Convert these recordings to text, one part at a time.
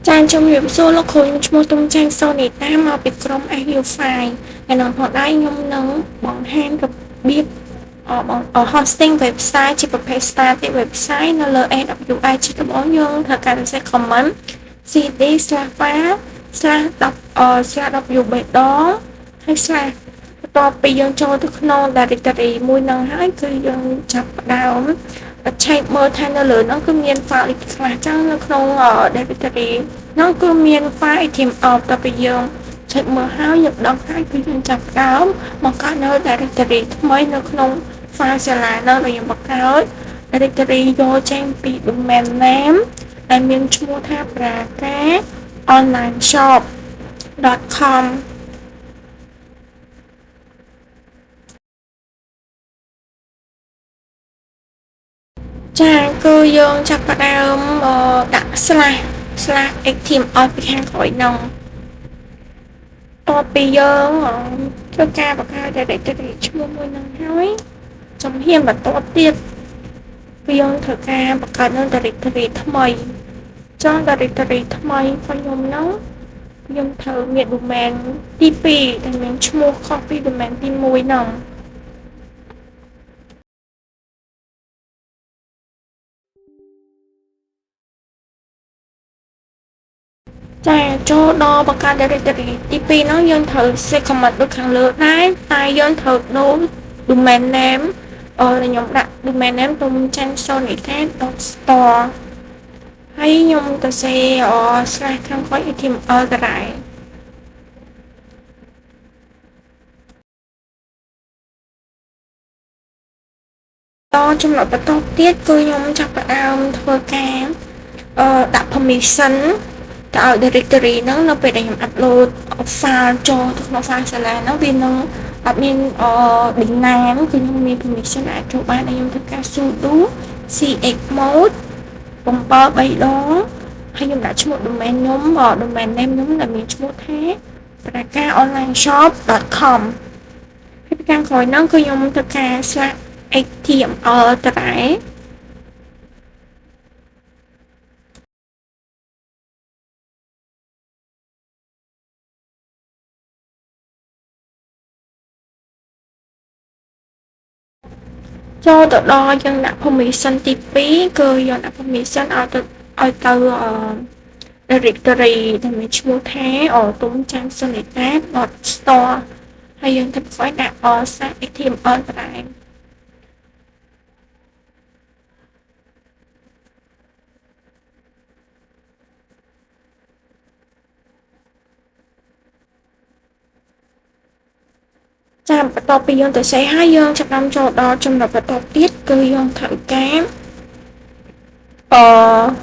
ចាអញ្ចឹងជំរាបសួរលោកគ្រូខ្ញុំឈ្មោះទុំចាញ់សូនីតាមកពីក្រុម SU5 ហើយនឹងផងដែរខ្ញុំនឹងបង្ហាញរបៀបhosting website ជាប្រភេទ static website នៅលើ AWS ជាដំបូងយើងត្រូវការសរសេរ command cd/var/w ដងហើយ slash បន្ទាប់ពីយើងចូលទៅក្នុង directory មួយនឹងហើយគឺយើងចាប់ផ្ដើមcheck មើលថានៅលើនោះគឺមាន file ខ្លះចឹងនៅក្នុង directory នោះគឺមាន file HTML បន្ទាប់ពីយើង check មើលហើយយើងដឹងហើយគឺយើងចាប់ផ្ដើមបង្កើតនៅ directory ថ្មីនៅក្នុង file សាលានោះដែលយើងបង្កើត directory យកចេញពី domain name ដែលមានឈ្មោះថា prakaonlineshop.com ចាគឺយើងចាប់ផ្ដើមដាក់ slash html ពីខាងក្រោយនោះតពីយើងធ្វើការបង្កើត directory ឈ្មោះមួយនឹងហើយជំហានបន្តទៀតគឺយើងធ្វើការបង្កើតនៅ directory ថ្មីចង់ directory ថ្មីរបស់ខ្ញុំនោះខ្ញុំត្រូវមាន domain ទី2ដែលមានឈ្មោះខុសពី domain ទី1នោះចាចូលដល់បង្កើត directory ទី2នោះយើងត្រូវ set command ដូចខាងលើដែរតែយើងត្រូវដូរ domain name ខ្ញុំដាក់ domain name ទុំចាញ់ sonita.store ហើយខ្ញុំទៅសេ/ខាងក្រោយ HTML ដែរចំណុចបន្តទៀតគឺខ្ញុំចាប់ផ្ដើមធ្វើការដាក់ permission ទៅឲ្យ directory ហ្នឹងនៅពេលដែលខ្ញុំ upload file ចូលទៅក្នុង file សាលាហ្នឹងវានឹងអត់មានdinam គឺខ្ញុំមាន permission អាចចូលបានហើយខ្ញុំធ្វើការ sudo chmod 7 3 ដងហើយខ្ញុំដាក់ឈ្មោះ domain ខ្ញុំ domain name ខ្ញុំដែលមានឈ្មោះថា prakaonlineshop.com ហើយពីខាងក្រោយហ្នឹងគឺខ្ញុំធ្វើការ /html ដែរចូលទៅដល់យើងដាក់ permission ទី2គឺយើងដាក់ permission ឲ្យទៅdirectory ដែលមានឈ្មោះថាទុំចាញ់ sonita.store ហើយយើងធ្វើឲ្យដាក់/html ដែរចាំបន្ទាប់ពីយើងទៅសេហើយយើងចាប់តាមចូលដល់ចំណុចបន្តទៀតគឺយើងត្រូវការ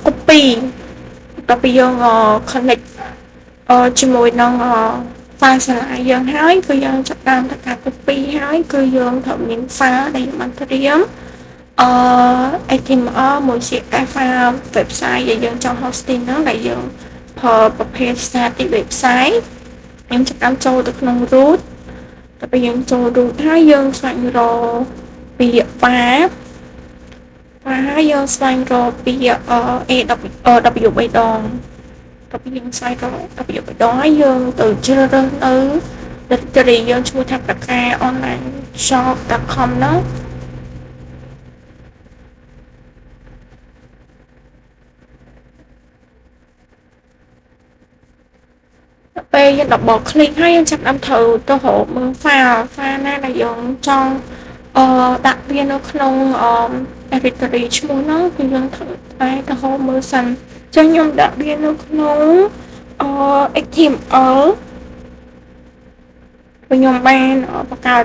copy បន្ទាប់ពីយើង connect ជាមួយនឹង file សាលាយើងហើយគឺយើងចាប់តាមធ្វើការ copy ហើយគឺយើងត្រូវមាន file ដែលយើងបានត្រៀមHTML មួយ CSS file website ដែលយើងចង់ hosting ហ្នឹងដែលយើងប្រើប្រភេទ static website ខ្ញុំចាប់តាមចូលទៅក្នុង root តែពេលយើងចូល root ហើយយើងស្វែងរកពាក្យ var ហើយយើងស្វែងរកពាក្យ AW 3ដងតែពេលយើងស្វែងរក AW 3ដងហើយយើងទៅជ្រើសរើសនៅ directory យើងឈ្មោះថា prakaonlineshop.com ហ្នឹងពេលយើង double click ហើយយើងចាប់តាមត្រូវទៅរកមើល file ណាដែលយើងចង់ដាក់វានៅក្នុងdirectory ឈ្មោះហ្នឹងគឺយើងត្រូវតែទៅរកមើលសិនចឹងខ្ញុំដាក់វានៅក្នុងHTML ខ្ញុំបានបង្កើត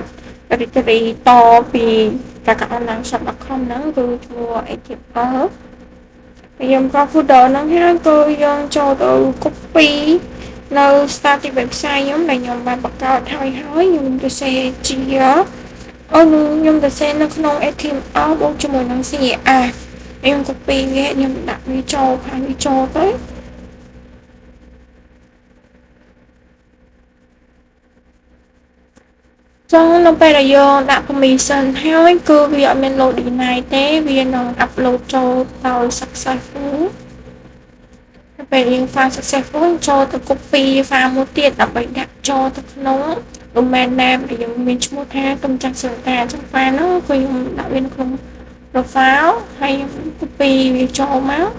directory តពី prakaonlineshop.com ហ្នឹងគឺឈ្មោះ HTML ខ្ញុំក៏ folder ហ្នឹងហើយគឺយើងចូលទៅ copy នៅ static website ខ្ញុំដែលខ្ញុំបានបង្កើតហើយខ្ញុំទៅសេជាខ្ញុំទៅសេនៅក្នុង HTML បូកជាមួយនឹង CSS ខ្ញុំ copy វាខ្ញុំដាក់វាចូលខាងវាចូលទៅចឹងនៅពេលដែលយើងដាក់ permission ហើយគឺវាអត់មាន load deny ទេវានឹង upload ចូលដោយ successful ពេលយើង file successful ចូលទៅ copy file មួយទៀតដើម្បីដាក់ចូលទៅក្នុង domain name ដែលយើងមានឈ្មោះថាទុំចាស់សន្តាអញ្ចឹង file ហ្នឹងគឺខ្ញុំដាក់វានៅក្នុង profile ហើយខ្ញុំ copy វាចូលមក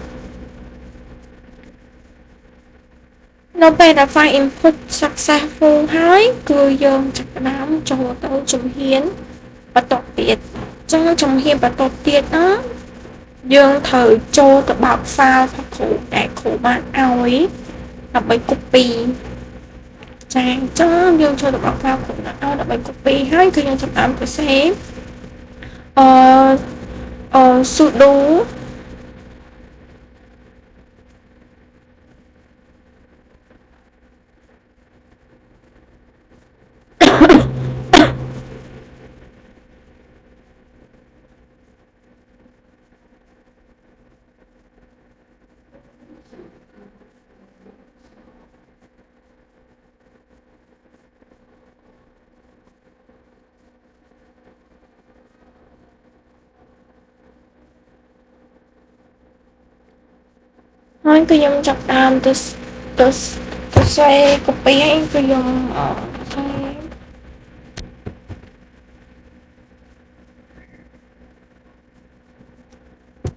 នៅពេលដែល file input successful ហើយគឺយើងចាប់ផ្ដើមចូលទៅជំហានបន្តទៀតអញ្ចឹងជំហានបន្តទៀតណាយើងត្រូវចូលទៅបើក file របស់គ្រូដែលគ្រូបានឲ្យដើម្បី copy ចាអញ្ចឹងយើងចូលទៅបើក file គ្រូបានឲ្យដើម្បី copy ហើយគឺយើងចាប់ផ្ដើមទៅ save អsudo ហើយគឺខ្ញុំចាប់ផ្ដើមទៅទៅសេ copy ហើយគឺខ្ញុំ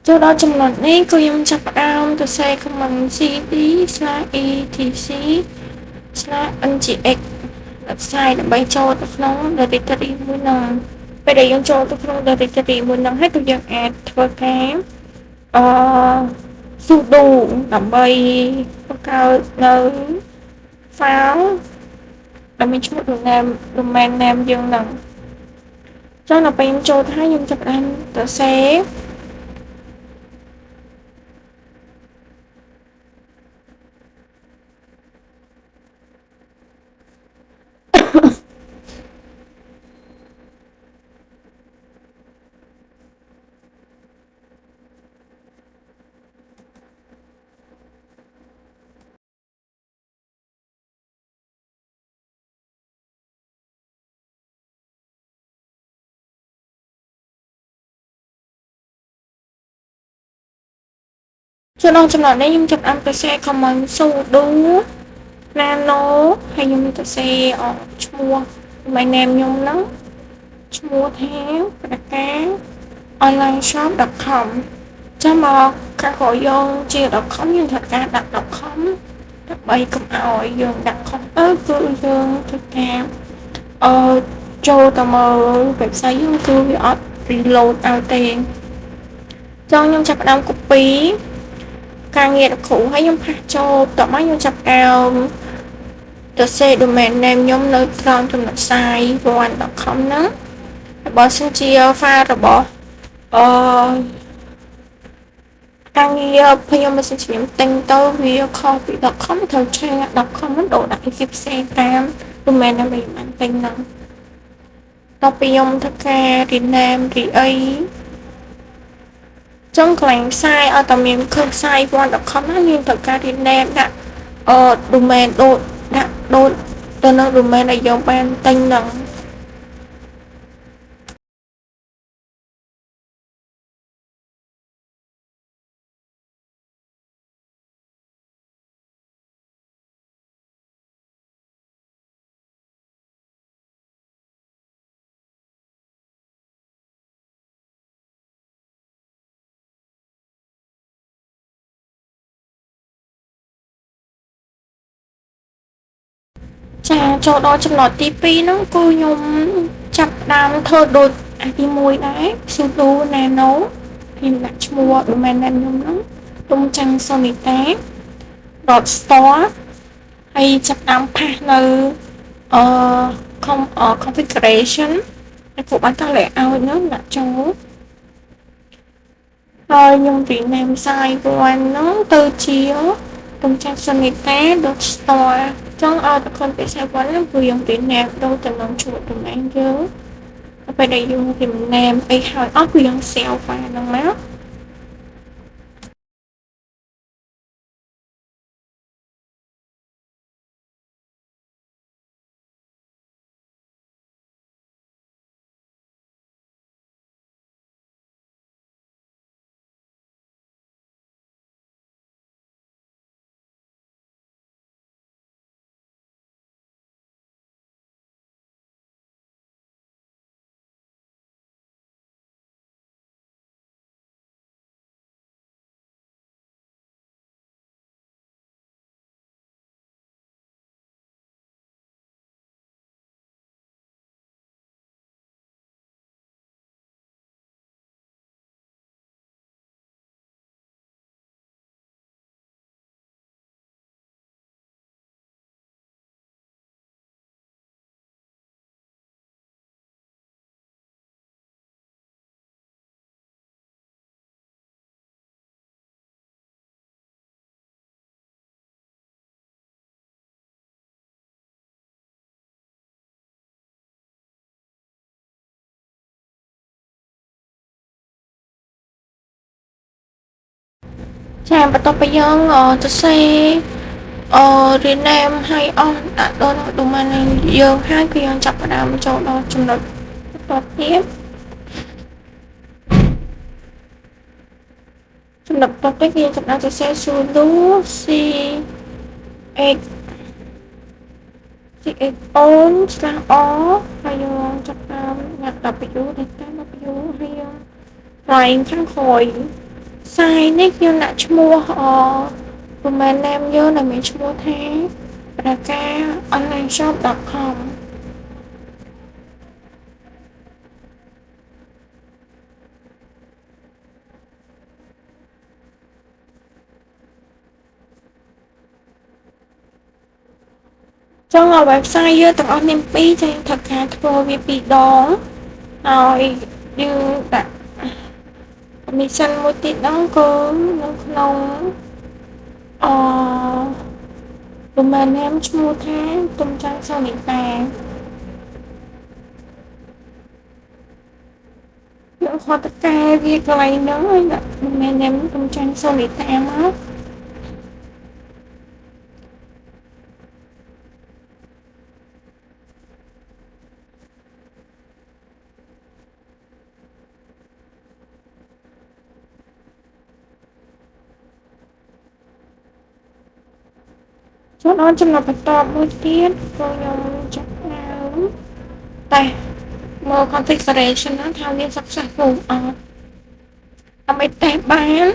ចូលដល់ចំណុចនេះគឺខ្ញុំចាប់ផ្ដើមទៅសេ command cd/etc/ngx website ដើម្បីចូលទៅក្នុង directory មួយហ្នឹងពេលដែលយើងចូលទៅក្នុង directory មួយហ្នឹងហើយគឺយើងអាចធ្វើការអឺ sudo ដើម្បីបង្កើតនៅ file ដែលមានឈ្មោះ domain name យើងហ្នឹងចឹងដល់ពេលខ្ញុំចូលទៅហើយខ្ញុំចាប់ផ្ដើមទៅ save ចូលដល់ចំណុចនេះខ្ញុំចាប់ផ្ដើមទៅ share command sudo nano ហើយខ្ញុំទៅ share ឈ្មោះ domain name ខ្ញុំហ្នឹងឈ្មោះថាប្រកា onlineshop.com ចាំមកកាក់យើងជា .com យើងធ្វើការដាក់ .com ដើម្បីកុំឲ្យយើងដាក់ខុសទៅគឺយើងធ្វើការចូលទៅមើល website យើងគឺវាអត់ reload ឲ្យទេចង់ខ្ញុំចាប់ផ្ដើម copy ការងាររបស់គ្រូហើយខ្ញុំផាសចូលបន្ទាប់មកខ្ញុំចាប់ផ្ដើមទៅ save domain name ខ្ញុំនៅត្រង់ចំណុច site1.com ហ្នឹងបើសិនជា file របស់ការងារខ្ញុំមិនសិនខ្ញុំទិញទៅវាខុសពី .com ត្រូវឆែក .com ហ្នឹងដូរដាក់ពីផ្សេងតាម domain ហ្នឹងមិនបានទិញហ្នឹងតទៅពីខ្ញុំធ្វើការ rename រីអីចង់កន្លែងផ្សាយឲ្យតែមានឃើញផ្សាយ .com ណាយើងត្រូវការ rename ដាក់domain ដូចទៅនឹង domain ដែលយើងបានទិញហ្នឹងចាចូលដល់ចំណុចទី2ហ្នឹងគឺខ្ញុំចាប់ផ្ដើមធ្វើដូចអាទី1ដែរ sudo nano ខ្ញុំដាក់ឈ្មោះ domain name ខ្ញុំហ្នឹងទុំចាំង sonita .store ហើយចាប់ផ្ដើមផាសនៅអឺ configuration ដែលពួកបានតាំង layout ហ្នឹងដាក់ចូលហើយខ្ញុំ rename site ហ្នឹងទៅជាទុំចាំង sonita.store ចង់ឲ្យតែคนពិសេសវិញគឺយើង rename ដូរទៅនឹងឈ្មោះ domain យើងពេលដែលយើង rename អីហើយអស់គឺយើង save file ហ្នឹងមក ចាបន្ទាប់ពីយើងសរសេរrename ឲ្យអស់ដាក់ដល់ domain name យើងហើយគឺយើងចាប់ផ្ដើមចូលដល់ចំណុចបន្តទៀតចំណុចបន្តទៀតគឺយើងចាប់ផ្ដើមសរសេរ sudo x on/r ហើយយើងចាប់ផ្ដើមញ៉ាំ w ទៅតាម w ហើយយើង line ខាងក្រោយ site នេះយើងដាក់ឈ្មោះdomain name យើងដែលមានឈ្មោះថាប្រកា onlineshop.com ចង់ឲ្យ website យើងទាំងអស់មាន2ចា៎យើងត្រូវការធ្វើវា2ដងហើយយើងដាក់ permission មួយទៀតហ្នឹងគឺនៅក្នុងអ domain name ឈ្មោះថាទុំច័ន្ទសូនីតាយើងហត់តកែវាកន្លែងហ្នឹងហើយដាក់ domain name ទុំច័ន្ទសូនីតាមកចូលដល់ចំណុចបន្តមួយទៀតគឺខ្ញុំចាប់ផ្ដើមតែមក configuration ហ្នឹងថាវា successful អត់ដើម្បីតេស្តបាន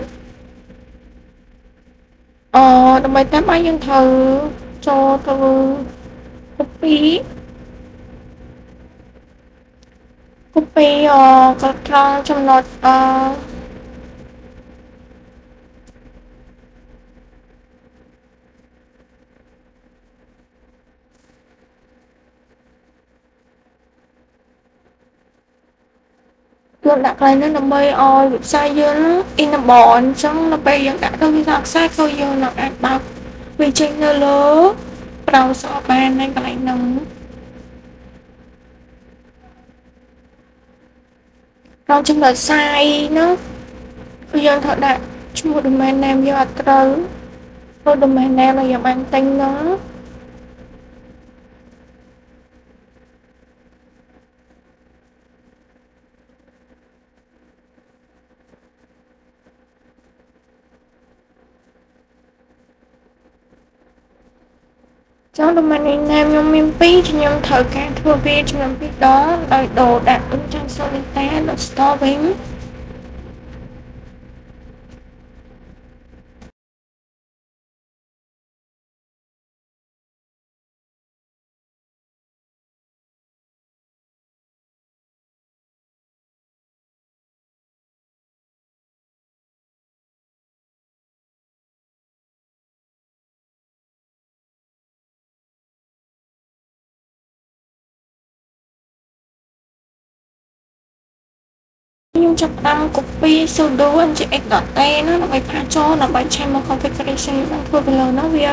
ដើម្បីតេស្តបានយើងត្រូវចូលទៅ copy ក៏ត្រង់ចំណុចយើងដាក់កន្លែងហ្នឹងដើម្បីឲ្យ website យើង enable អញ្ចឹងដល់ពេលយើងដាក់ទៅវាថា access គឺយើងនឹងអាចបើកវាចេញនៅលើ browser បាននៅកន្លែងហ្នឹងក្នុងចំណុច site ហ្នឹងគឺយើងត្រូវដាក់ឈ្មោះ domain name យើងអត់ត្រូវព្រោះ domain name ដែលយើងបានទិញហ្នឹងចង់ domain name ខ្ញុំមាន2ខ្ញុំត្រូវការធ្វើវាចំនួន2ដងដោយដូរដាក់ទុំច័ន្ទសូនីតា .store វិញខ្ញុំចាប់ផ្ដើម copy sudo nginx.a ណាដើម្បីផាសចូលដើម្បីឆេញមក configuration បានធ្វើទៅលើនោះវា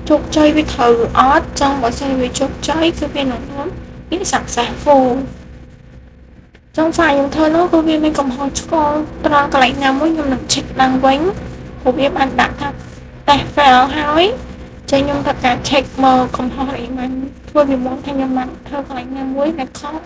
ជោគជ័យវាត្រូវអត់ចង់បើសិនវាជោគជ័យគឺវានឹងនាំវា successful ចង់ file ខ្ញុំធ្វើនោះគឺវាមានកំហុសឆ្គងត្រង់កន្លែងណាមួយខ្ញុំនឹង check ឡើងវិញព្រោះវាបានដាក់ថា test fail ហើយចឹងខ្ញុំត្រូវការ check មកកំហុសអីមិនធ្វើពីមុនថាខ្ញុំបានធ្វើកន្លែងណាមួយដែលខុស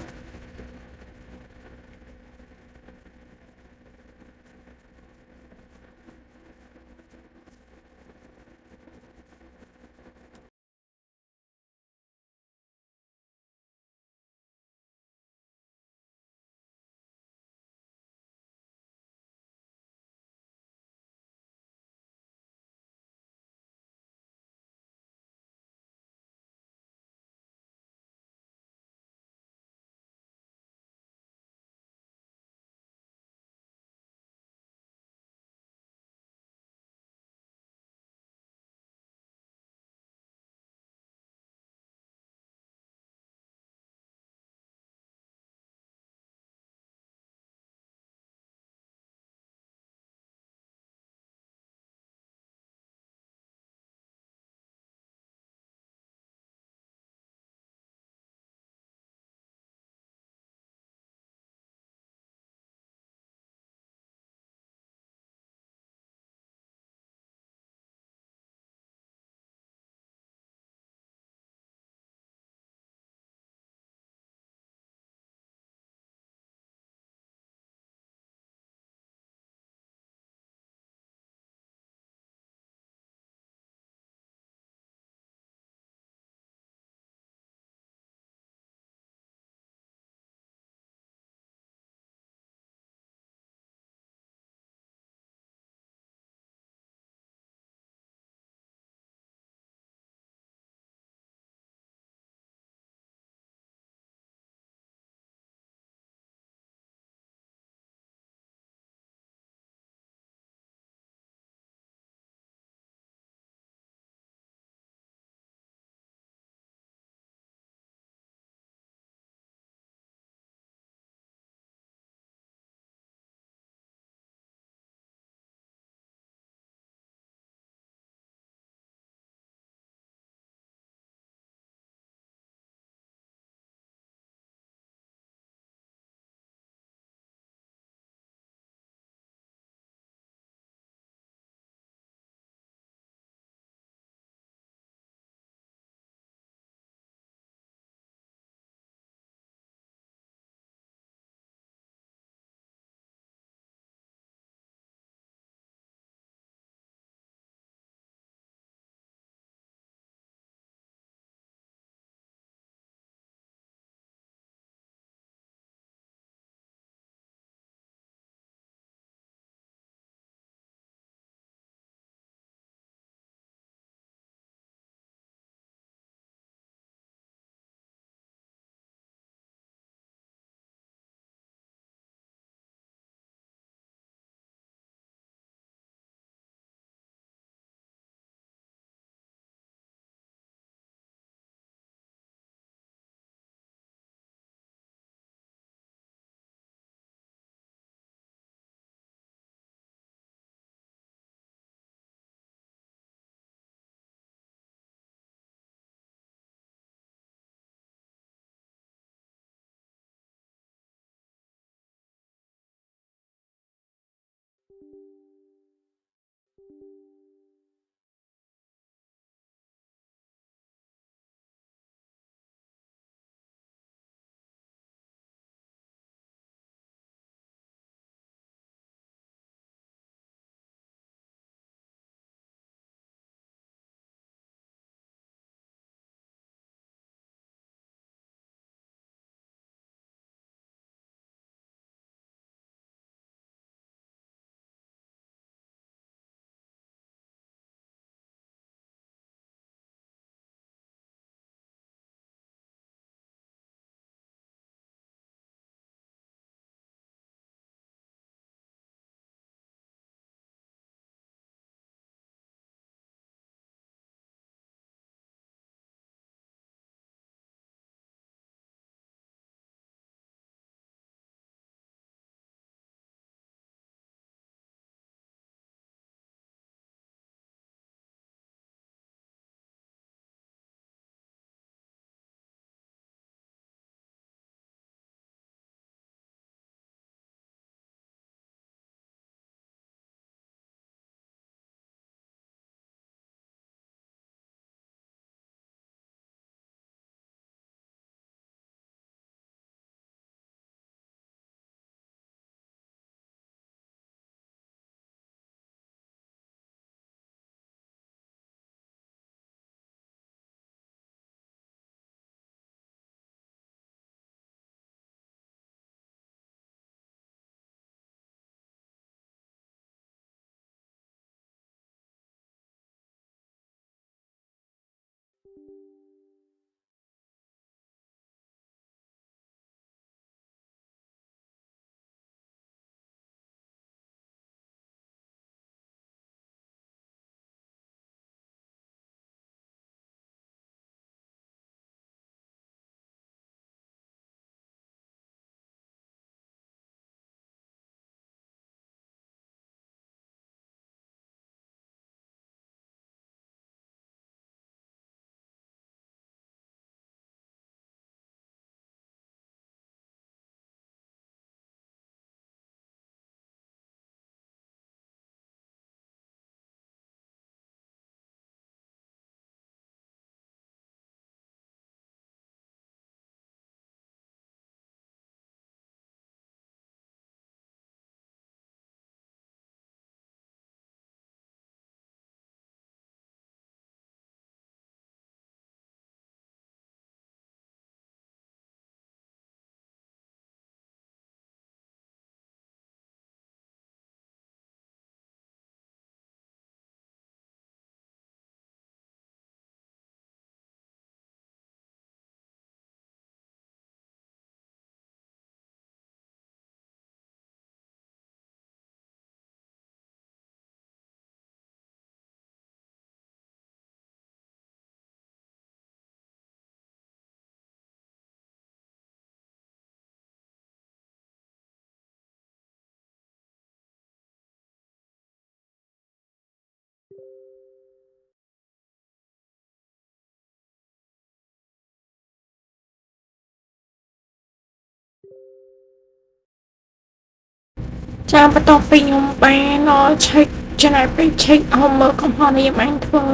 ចាបន្ទាប់ពីខ្ញុំបានឆែកចំណាយពេលឆែកមើលកំហុសនៃខ្ញុំបានធ្វើ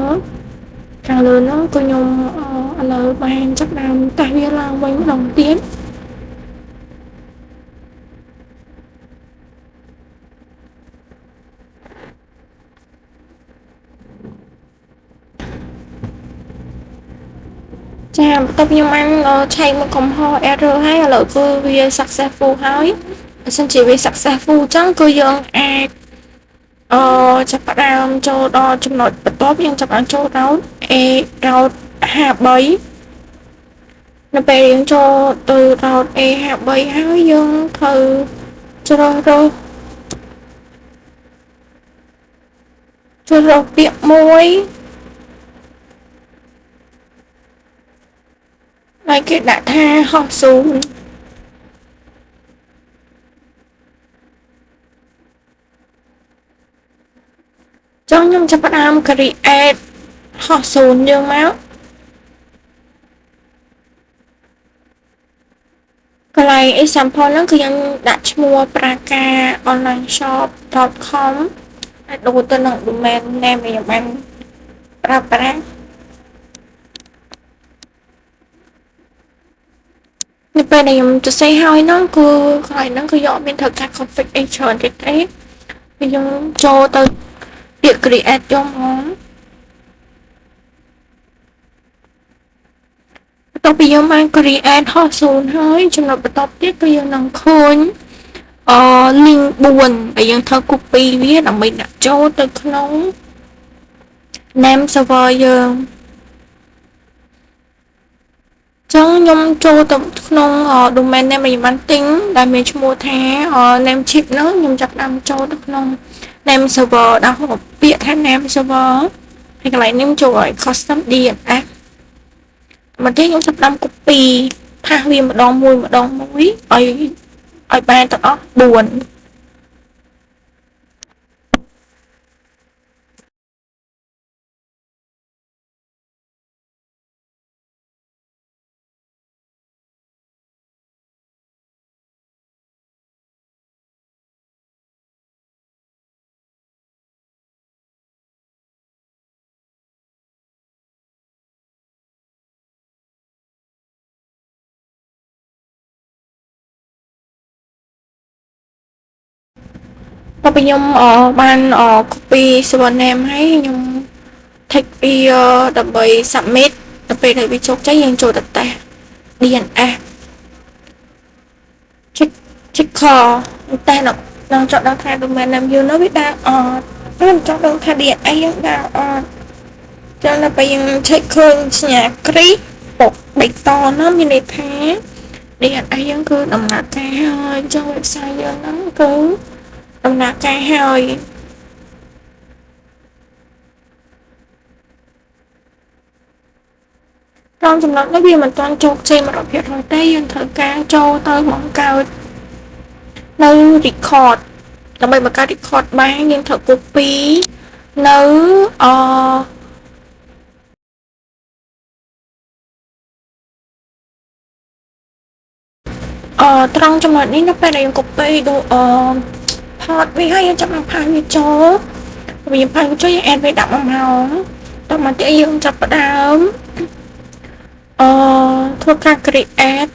ខាងលើហ្នឹងគឺខ្ញុំឥឡូវបានចាប់ផ្ដើមតេស្តវាឡើងវិញម្ដងទៀតចាបន្ទាប់ខ្ញុំបានឆែកមកកំហុស error ហើយឥឡូវគឺវា successful ហើយបើសិនជាវា successful អញ្ចឹងគឺយើងអាចចាប់ផ្ដើមចូលដល់ចំណុចបន្ទាប់យើងចាប់ផ្ដើមចូល route A route 53នៅពេលយើងចូលទៅ route A53 ហើយយើងត្រូវជ្រើសរើសពាក្យមួយហើយគេដាក់ថាហោះស៊ូនចង់ខ្ញុំចាប់ផ្ដើម create ហោះស៊ូនយើងមកកន្លែង example ហ្នឹងគឺខ្ញុំដាក់ឈ្មោះ praka online shop.com ដូរទៅនឹង domain name ដែលខ្ញុំបានប្រើប្រាស់នៅពេលដែលខ្ញុំសរសេរហើយហ្នឹងគឺកន្លែងហ្នឹងគឺយកមានត្រូវការ config អីច្រើនទៀតទេពេលយើងចូលទៅពាក្យ create យកមកបន្ទាប់ពីយើងបាន create ហោះ0ហើយចំណុចបន្ទាប់ទៀតគឺយើងនឹងឃើញlink 4ដែលយើងត្រូវ copy វាដើម្បីដាក់ចូលទៅក្នុង name server យើងចឹងខ្ញុំចូលទៅក្នុង domain name ដែលខ្ញុំបានទិញដែលមានឈ្មោះថា name chip នោះខ្ញុំចាប់តាមចូលទៅក្នុង name server ដាក់ពាក្យថា name server ហើយកន្លែងនេះចូលឲ្យ custom DNS មកទៀតខ្ញុំចាប់តាម copy ផាសវាម្ដងមួយឲ្យបានទាំងអស់4ដល់ពេលខ្ញុំបាន copy server name ហើយខ្ញុំ take វាដើម្បី submit ដល់ពេលដែលវាជោគជ័យយើងចូលទៅ test DNS check call តែនឹងចង់ដឹងថា domain name យើងនោះវាដើរអត់ខ្ញុំចង់ដឹងថា DNS យើងដើរអត់ចឹងដល់ពេលយើង check ឃើញសញ្ញាគ្រីសពុកបេតងនោះមានន័យថា DNS យើងគឺដំណើរការហើយអញ្ចឹង website យើងហ្នឹងគឺដំណើរការហើយtrongចំណុចនេះវាមិនទាន់ជោគជ័យ 100% ទេយើងត្រូវការចូលទៅបង្កើតនៅ record ដើម្បីបង្កើត record បានយើងត្រូវ copy នៅត្រង់ចំណុចនេះនៅពេលដែលយើង copy port វាហើយយើងចាប់មកផាសវាចូលវាផាសវាចូលយើង add វាដាក់1ម៉ោងតមកទៀតយើងចាប់ផ្ដើមធ្វើការ create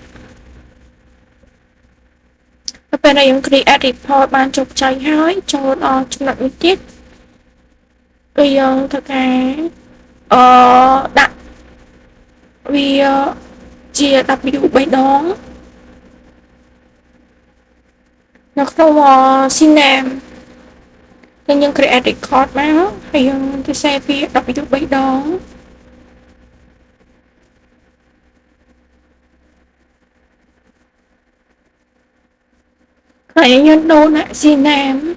ដល់ពេលដែលយើង create report បានជោគជ័យហើយចូលដល់ចំណុចនេះទៀតគឺយើងធ្វើការដាក់វាជា W 3 ដងនៅក្នុង Synapse យើង create record មកហើយយើងទៅ save វា W 3 ដងហើយយើងដូរដាក់ Synapse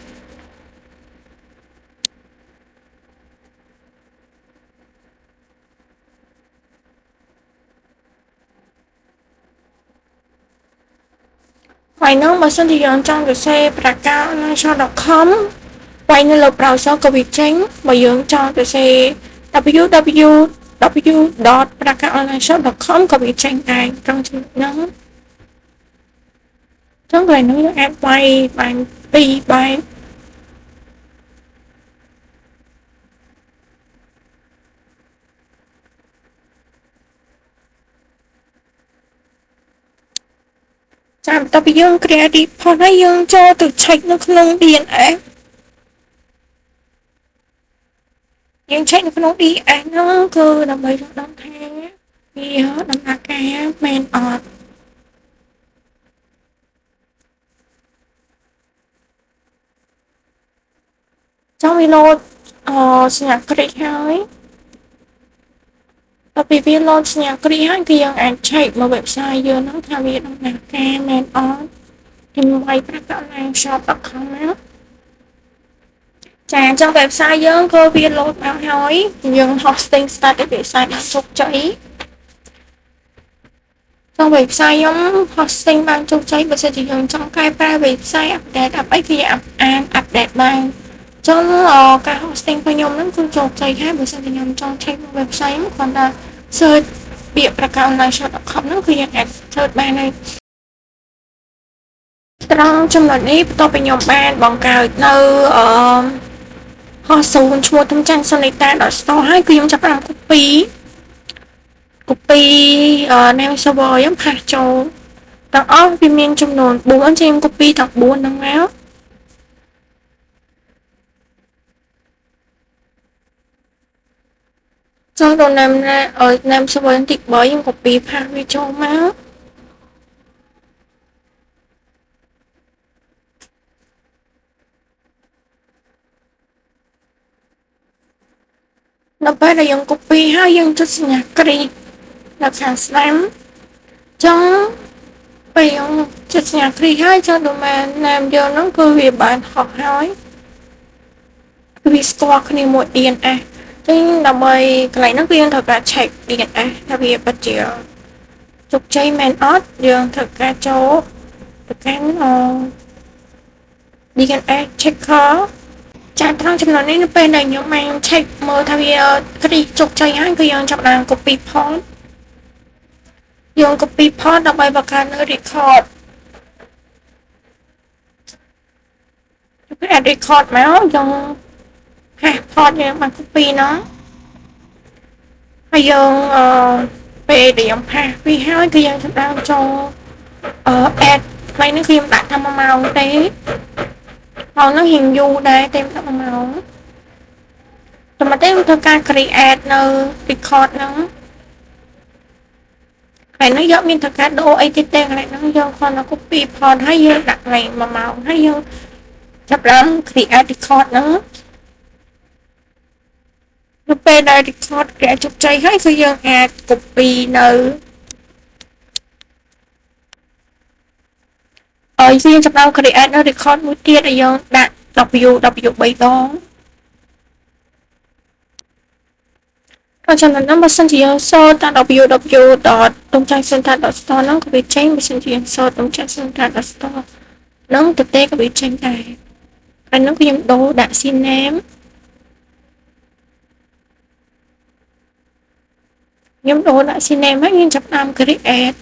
ហើយនោះបើសិនជាយើងចង់សរសេរប្រកាស online.com វាយនៅលើ browser ក៏វាចេញបើយើងចង់សរសេរ www.prakaonlineshop.com ក៏វាចេញដែរត្រង់ចំណុចហ្នឹងចឹងកន្លែងនោះយើងអាចវាយបាន2បែបចាំបន្ទាប់ពីយើង create report ហើយយើងចូលទៅ check នៅក្នុង DNS យើង check នៅក្នុង DNS ហ្នឹងគឺដើម្បីរកដឹងថាវាដំណើរការមែនអត់ចង់វា load សញ្ញាគ្រីសហើយដល់ពេលវា load សញ្ញាគ្រីសហើយគឺយើងអាច check មក website យើងហ្នឹងថាវាដំណើរការមែនអត់ខ្ញុំវាយ prakaonlineshop.com ណាចាអញ្ចឹង website យើងគឺវា load មកហើយយើង hosting start ទៅ website បានជោគជ័យក្នុង website ខ្ញុំ hosting បានជោគជ័យបើសិនជាយើងចង់កែប្រែ website update អីគឺយើងអាន update បានចឹងការ hosting របស់ខ្ញុំហ្នឹងគឺជោគជ័យហើយបើសិនជាខ្ញុំចង់ check website ខ្ញុំគ្រាន់តែ search ពាក្យ prakaonlineshop.com ហ្នឹងគឺយើងអាច search បានហើយត្រង់ចំណុចនេះបន្ទាប់ពីខ្ញុំបានបង្កើតនៅ សូនឈ្មោះទំចាញ់សុនីតាដល់ store ហើយគឺខ្ញុំចាប់ផ្ដើម copy name server ខ្ញុំផាសចូលទាំងអស់វាមានចំនួន4អញ្ចឹងខ្ញុំ copy ទាំង4ហ្នឹងមកចូលដល់ name server ទី3ខ្ញុំ copy ផាសវាចូលមកនៅពេលដែលយើង copy ហើយយើងចុចសញ្ញាគ្រីនៅខាងស្ដាំចឹងពេលយើងចុចសញ្ញាគ្រីហើយចុច domain name យើងហ្នឹងគឺវាបានហោះហើយគឺវាស្គាល់គ្នាមួយ DNS ចឹងដើម្បីកន្លែងហ្នឹងគឺយើងត្រូវការ check DNS ថាវាពិតជាជោគជ័យមែនអត់យើងត្រូវការចូលទៅកាន់DNS checker ចាត្រង់ចំណុចនេះនៅពេលដែលខ្ញុំបាន check មើលថាវាគ្រីជោគជ័យហើយគឺយើងចាប់ផ្ដើម copy port យើង copy port ដើម្បីបង្កើតនៅ record ពេល add record មកយើងហាស់ port យើងបាន copy ហ្នឹងហើយយើងពេលដែលយើងផាសវាហើយគឺយើងចាប់ផ្ដើមចូលadd ថ្ងៃនេះគឺខ្ញុំដាក់ថា1ម៉ោងទេម៉ោងហ្នឹងរៀងយូរដែរតែដាក់1ម៉ោងតែមកទេខ្ញុំធ្វើការ create នៅ record ហ្នឹងហើយនេះយកមានត្រូវការដូរអីទៀតទេកន្លែងហ្នឹងយើងគ្រាន់តែ copy port ហើយយើងដាក់កន្លែង1ម៉ោងហើយយើងចាប់ផ្ដើម create record ហ្នឹងនៅពេលដែល record គេជោគជ័យហើយគឺយើងអាច copy នៅយើងចាប់ផ្ដើម create នៅ record មួយទៀតឲ្យយើងដាក់ w 3ដងចាំដល់បើសិនជាយើងសូត្រតាម www.tumchangcenter.store ហ្នឹងក៏វាចេញបើសិនជាយើងសូត្រ tumchangcenter.store ហ្នឹងទៅទេក៏វាចេញដែរហើយហ្នឹងគឺខ្ញុំដូរដាក់ CNAME ខ្ញុំដូរដាក់ CNAME ហើយខ្ញុំចាប់តាម create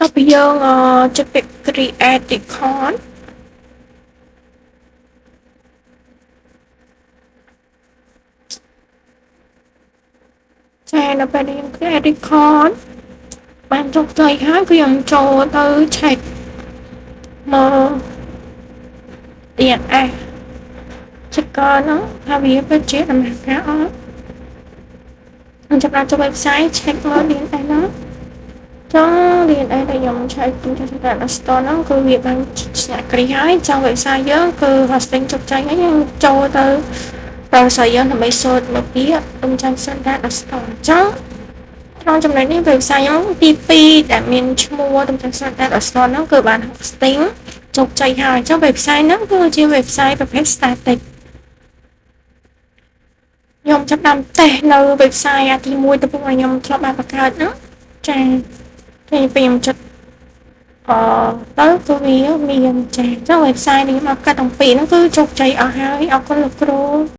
ដល់ពេលយើងចុចពាក្យ create recordចានៅពេលដែលយើង create record បានជោគជ័យហើយគឺយើងចូលទៅ check មើល DNS checker ហ្នឹងថាវាពិតជាដំណើរការអត់ខ្ញុំចាប់ដល់ចូល website check មើល DNS ហ្នឹងចឹង DNS ដែលខ្ញុំ check ទូទៅតាម store ហ្នឹងគឺវាបានស្នាក់គ្រីហើយចឹង website យើងគឺ hosting ជោគជ័យហើយយើងចូលទៅ browser យើងដើម្បីសូត្រមកពី tumchangcenter.store ចឹងក្នុងចំណុចនេះ website ខ្ញុំទី2ដែលមានឈ្មោះ tumchangcenter.store ហ្នឹងគឺបាន hosting ជោគជ័យហើយចឹង website ហ្នឹងគឺជា website ប្រភេទ static ខ្ញុំចាប់ផ្ដើមតេស្តនៅ website ទី1ទៅពួកខ្ញុំធ្លាប់បានបង្កើតហ្នឹងចាពេលខ្ញុំចុចទៅគឺវាមានចាចឹង website នេះខ្ញុំបង្កើតទាំងពីរហ្នឹងគឺជោគជ័យអស់ហើយអរគុណលោកគ្រូ